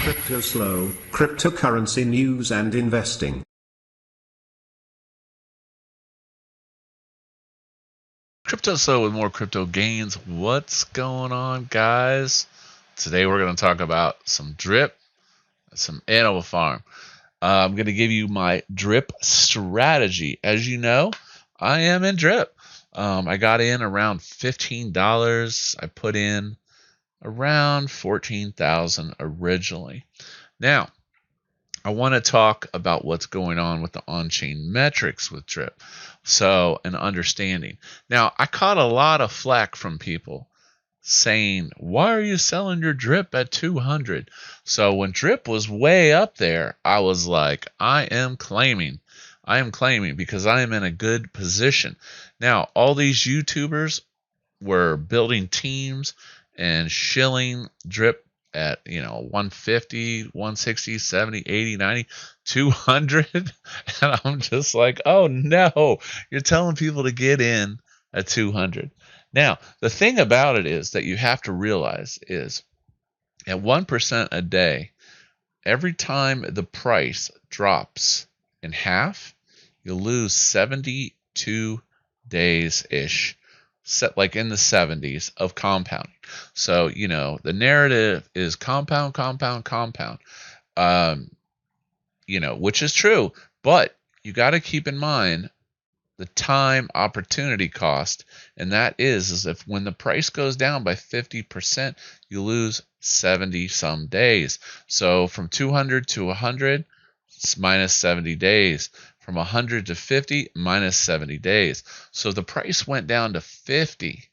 Cryptoslo, cryptocurrency news and investing. Cryptoslo with more crypto gains. What's going on, guys? Today we're going to talk about some drip, some Animal Farm. I'm going to give you my drip strategy. As you know, I am in drip. I got in around $15. I put in around $14,000 originally. Now, I want to talk about what's going on with the on-chain metrics with drip. So, an understanding. Now, I caught a lot of flack from people saying, why are you selling your drip at 200? So when drip was way up there, I was like, I am claiming because I am in a good position. Now, all these YouTubers were building teams and shilling drip at 150, 160, 70, 80, 90, 200. And I'm just like, oh no, you're telling people to get in at 200. Now, the thing about it is that you have to realize is at 1% a day, every time the price drops in half, you'll lose 72 days-ish, set like in the 70s of compounding. So, the narrative is compound, which is true, but you got to keep in mind the time opportunity cost, and that is if when the price goes down by 50%, you lose 70 some days. So from 200 to 100, it's minus 70 days. From 100 to 50, minus 70 days. So if the price went down to 50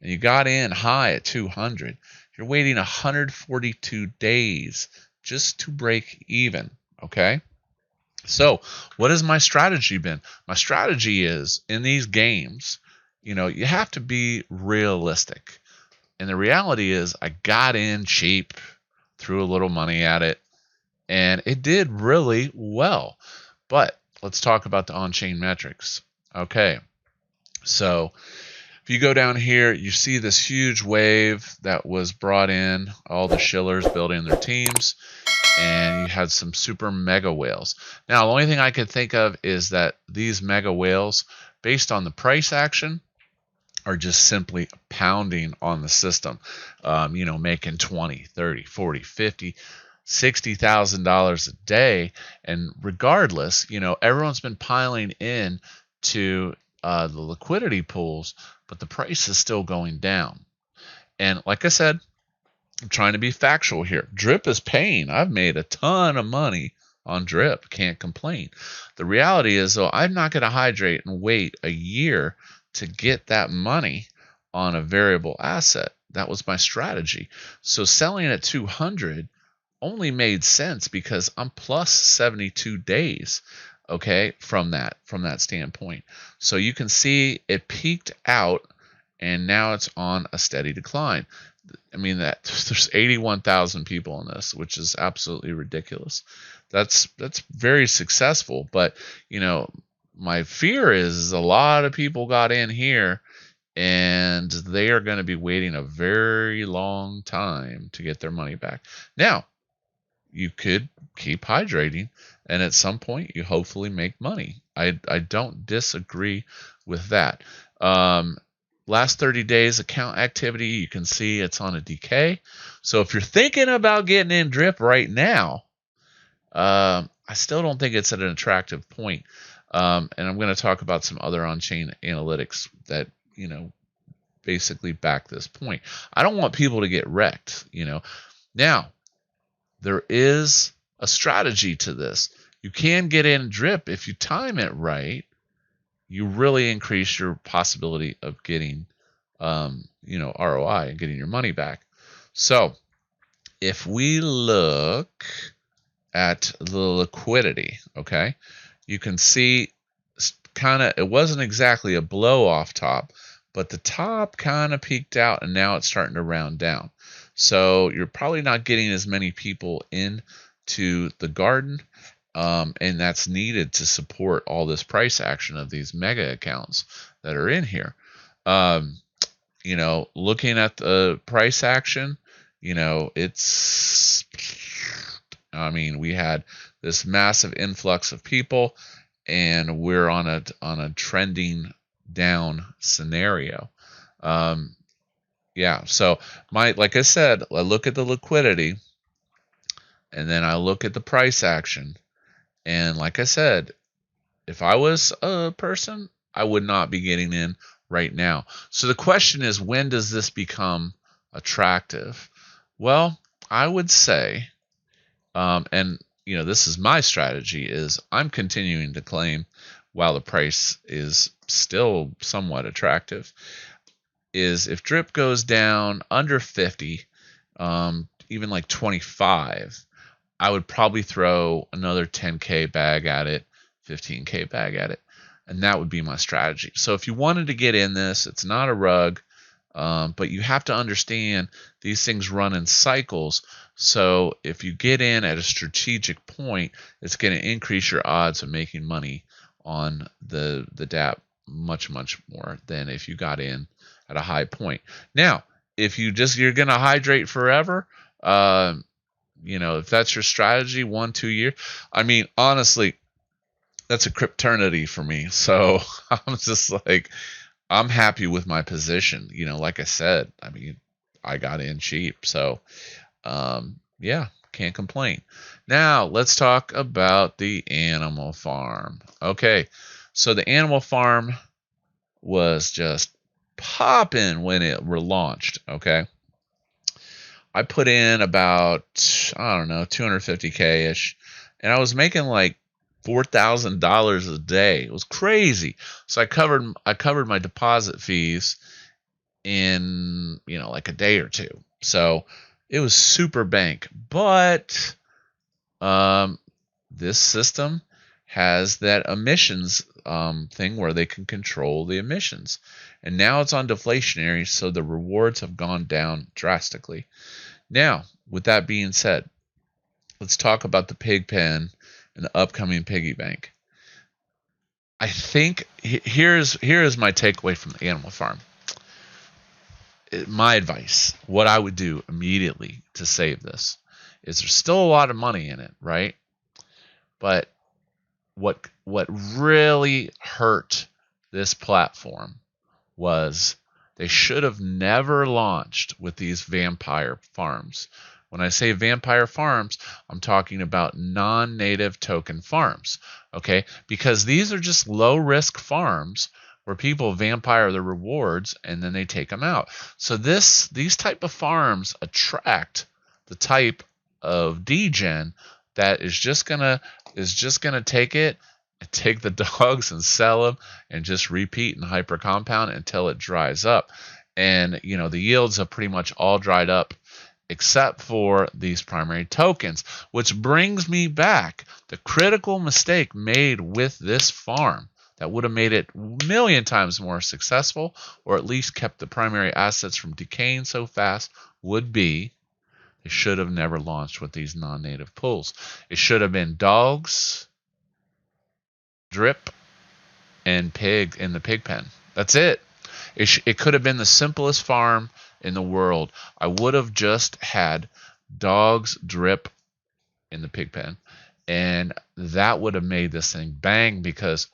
and you got in high at 200, you're waiting 142 days just to break even, okay? So what has my strategy been? My strategy is in these games, you have to be realistic. And the reality is I got in cheap, threw a little money at it, and it did really well. But let's talk about the on-chain metrics. Okay, so if you go down here, you see this huge wave that was brought in, all the shillers building their teams, and you had some super mega whales. Now, the only thing I could think of is that these mega whales, based on the price action, are just simply pounding on the system, making 20, 30, 40, 50, $60,000 a day. And regardless, everyone's been piling in to the liquidity pools, but the price is still going down. And like I said, I'm trying to be factual here. Drip is paying. I've made a ton of money on drip. Can't complain. The reality is, though, I'm not going to hydrate and wait a year to get that money on a variable asset. That was my strategy. So selling at 200 only made sense because I'm plus 72 days, okay, from that standpoint. So you can see it peaked out and now it's on a steady decline. I mean, that there's 81,000 people in this, which is absolutely ridiculous. That's very successful, but my fear is a lot of people got in here and they are going to be waiting a very long time to get their money back. Now, you could keep hydrating and at some point you hopefully make money. I don't disagree with that. Last 30 days account activity, you can see it's on a decay. So if you're thinking about getting in drip right now, I still don't think it's at an attractive point. And I'm going to talk about some other on-chain analytics that, basically back this point. I don't want people to get wrecked, Now, there is a strategy to this. You can get in drip if you time it right. You really increase your possibility of getting, ROI and getting your money back. So if we look at the liquidity, okay, you can see it wasn't exactly a blow off top, but the top kind of peaked out and now it's starting to round down. So you're probably not getting as many people into the garden. And that's needed to support all this price action of these mega accounts that are in here. Looking at the price action, it's I mean, we had this massive influx of people, and we're on a trending down scenario. Yeah, so like I said, I look at the liquidity, and then I look at the price action, and like I said, if I was a person, I would not be getting in right now. So the question is, when does this become attractive? Well, I would say, and this is my strategy, is I'm continuing to claim while the price is still somewhat attractive, is if drip goes down under 50, even like 25, I would probably throw another 10K bag at it, 15K bag at it, and that would be my strategy. So if you wanted to get in this, it's not a rug, but you have to understand these things run in cycles. So if you get in at a strategic point, it's going to increase your odds of making money on the DApp much more than if you got in at a high point. Now, if you're going to hydrate forever, if that's your strategy, 1-2 years, I mean, honestly, that's a crypternity for me. So I'm just like, I'm happy with my position. Like I said, I mean, I got in cheap. So, yeah, can't complain. Now, let's talk about the Animal Farm. Okay, so the Animal Farm was just popping when it relaunched, okay? I put in about, I don't know, 250K-ish, and I was making like $4,000 a day. It was crazy. So I covered my deposit fees in, like a day or two. So it was super bank. But this system has that emissions thing where they can control the emissions. And now it's on deflationary, so the rewards have gone down drastically. Now, with that being said, let's talk about the pig pen and the upcoming piggy bank. I think here is my takeaway from the Animal Farm. My advice, what I would do immediately to save this, is there's still a lot of money in it, right? But what really hurt this platform was they should have never launched with these vampire farms. When I say vampire farms, I'm talking about non-native token farms, okay? Because these are just low-risk farms where people vampire the rewards and then they take them out. So these type of farms attract the type of degen that is just gonna take the dogs and sell them and just repeat and hyper compound until it dries up. And the yields have pretty much all dried up except for these primary tokens, which brings me back the critical mistake made with this farm that would have made it a million times more successful, or at least kept the primary assets from decaying so fast, would be they should have never launched with these non-native pools. It should have been dogs, drip, and pig in the pig pen. That's it. It could have been the simplest farm in the world. I would have just had dogs, drip in the pig pen, and that would have made this thing bang, because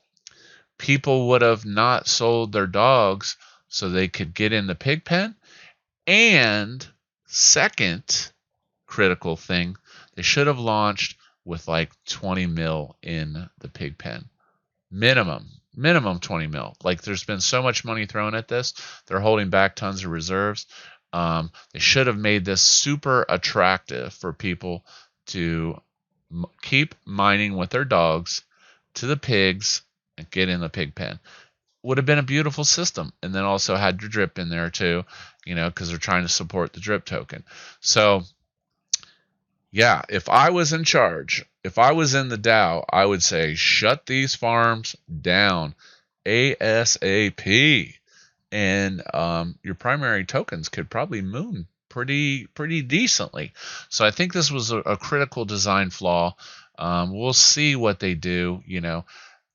people would have not sold their dogs so they could get in the pig pen. And second critical thing, they should have launched with like 20 mil in the pig pen. Minimum 20 mil. Like, there's been so much money thrown at this. They're holding back tons of reserves. They should have made this super attractive for people to keep mining with their dogs to the pigs and get in the pig pen. Would have been a beautiful system. And then also had your drip in there too, because they're trying to support the drip token. So yeah, if I was in charge, if I was in the DAO, I would say shut these farms down ASAP. And your primary tokens could probably moon pretty decently. So I think this was a critical design flaw. We'll see what they do,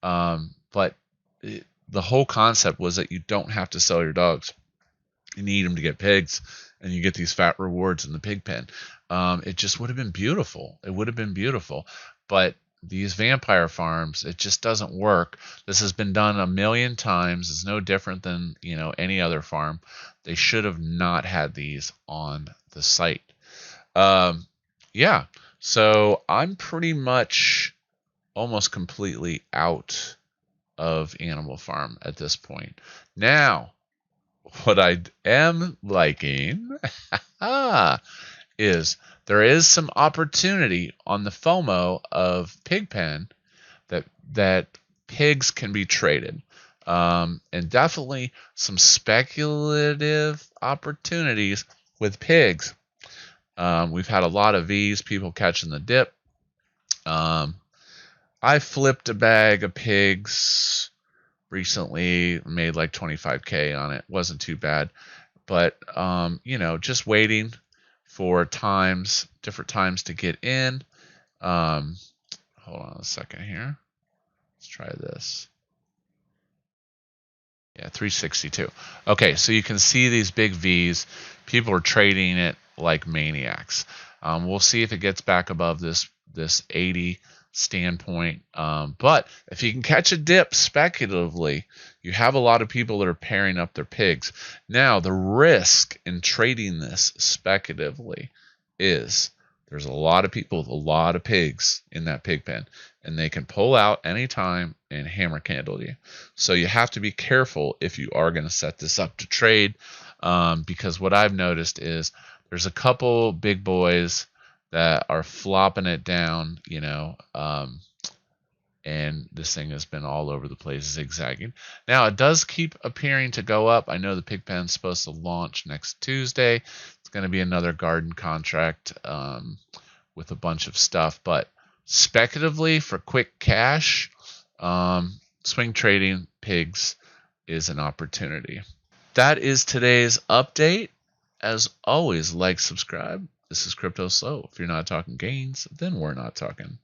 but the whole concept was that you don't have to sell your dogs. You need them to get pigs, and you get these fat rewards in the pig pen. It just would have been beautiful. It would have been beautiful. But these vampire farms, it just doesn't work. This has been done a million times. It's no different than, any other farm. They should have not had these on the site. Yeah, so I'm pretty much almost completely out of Animal Farm at this point. Now, what I am liking is there is some opportunity on the FOMO of Pigpen that pigs can be traded. And definitely some speculative opportunities with pigs. We've had a lot of V's, people catching the dip. I flipped a bag of pigs recently, made like 25K on it. Wasn't too bad. But, just waiting for different times to get in. Hold on a second here. Let's try this. Yeah, 362. Okay, so you can see these big V's. People are trading it like maniacs. We'll see if it gets back above this 80 standpoint. But if you can catch a dip speculatively, you have a lot of people that are pairing up their pigs. Now, the risk in trading this speculatively is there's a lot of people with a lot of pigs in that pig pen, and they can pull out anytime and hammer candle you. So you have to be careful if you are going to set this up to trade, because what I've noticed is there's a couple big boys that are flopping it down, and this thing has been all over the place, zigzagging. Now, it does keep appearing to go up. I know the pig pen's supposed to launch next Tuesday. It's going to be another garden contract with a bunch of stuff. But speculatively, for quick cash, swing trading pigs is an opportunity. That is today's update. As always, like, subscribe. This is Cryptoslo. If you're not talking gains, then we're not talking.